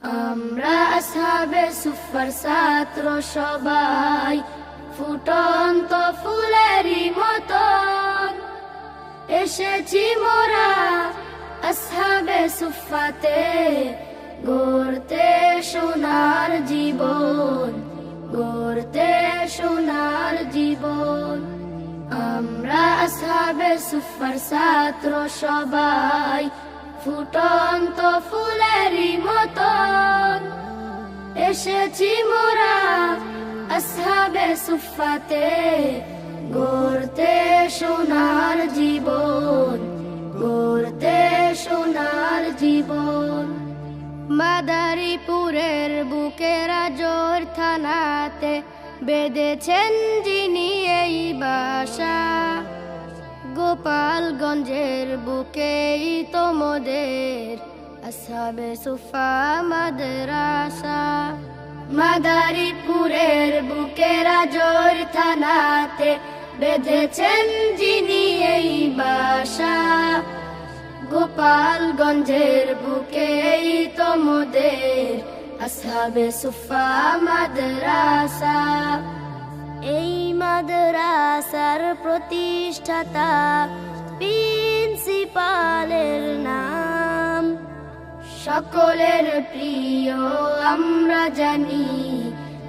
আমরা আসহাবে সুফার ছাত্র সবাই ফুটন্ত ফুলেরই মতন এসেছি মোরা আসহাবে সুফাতে গড়তে সোনার জীবন, গড়তে সোনার জীবন। আমরা আসহাবে সুফার ছাত্র সবাই ফুটন্ত ফুলেরই মতন এসেছি মোরা আসহাবে সুফাতে গড়তে সোনার জীবন, গড়তে সোনার জীবন। মাদারীপুরের বুকের আজর থানাতে বেঁধেছেন যিনি এই বাসা, গোপালগঞ্জের বুকেই তোমাদের আসহাবে সুফা মাদ্রাসা। মাদারীপুরের বুকের আজর থানাতে বেঁধেছেন যিনি এই বাসা, গোপালগঞ্জের বুকেই তোমাদের আসহাবে সুফা মাদ্রাসা। এই মাদ্রাসার প্রতিষ্ঠাতা প্রিন্সিপালের নাম সকলের প্রিয় আমরা জানি,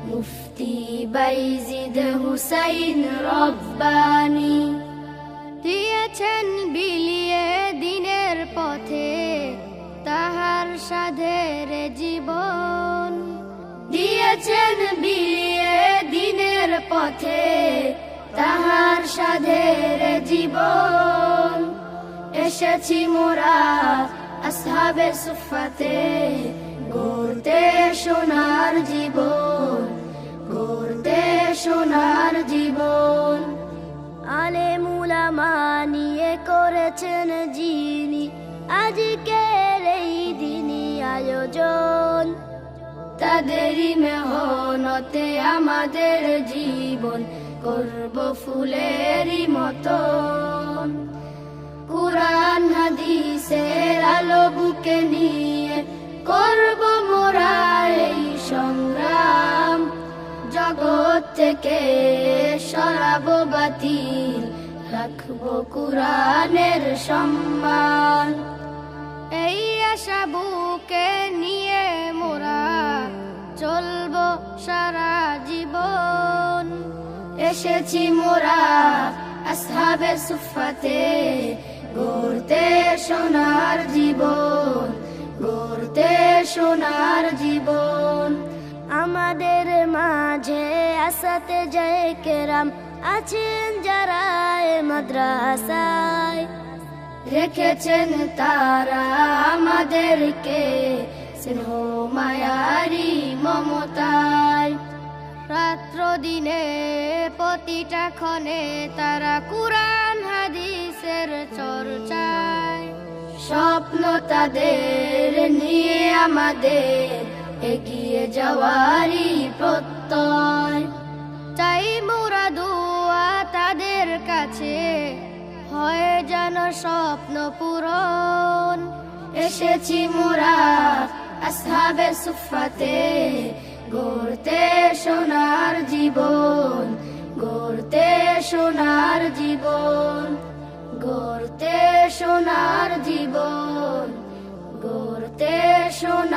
মুফতি বাইজিদ হুসাইন রব্বানী। দিয়েছেন বিলিয়ে দিনের পথে তাহার সাধের জীবন, দিয়েছেন বিলিয়ে দিনের পথে তাহার সাধের জীবন। এসেছি মোরা আসহাবে সুফাতে গড়তে সোনার জীবন, গড়তে সোনার জীবন। আলেম উলামা নিয়ে করেছেন যিনি আজকের এই দিনই আয়োজন, তাদেরই মেহনতে আমাদের জীবন করব ফুলেরই মতন। কুরআন হাদিসের আলো বুকে নিয়ে করব মোরা এই সংগ্রাম, জগৎ থেকে সরাবো বাতিল রাখবো কুরআনের সম্মান। এই আশা বুকে নিয়ে মোরা চলবো সারা জীবন। এসেছি মোরা আসহাবে সুফাতে গড়তে সোনার জীবন, গড়তে সোনার জীবন। আমাদের মাঝে আসাতে যায় কেরাম আছেন যারা এ মাদ্রাসায়, রেখেছেন তারা আমাদেরকে স্নেহ মায়ারি মমতায়। রাত্র দিনে প্রতিটা ক্ষণে তারা কুরআন হাদিসের চর্চায়, স্বপ্ন তাদের নিয়ে আমাদের এগিয়ে যাওয়ারই প্রত্যয়। চাই মোরা দোয়া তাদের কাছে হয় যেন স্বপ্ন পূরণ। এসেছি মোরা আসহাবে সুফাতে গড়তে সোনার জীবন, গড়তে সোনার জীবন, গড়তে সোনার জীবন, গড়তে সোনার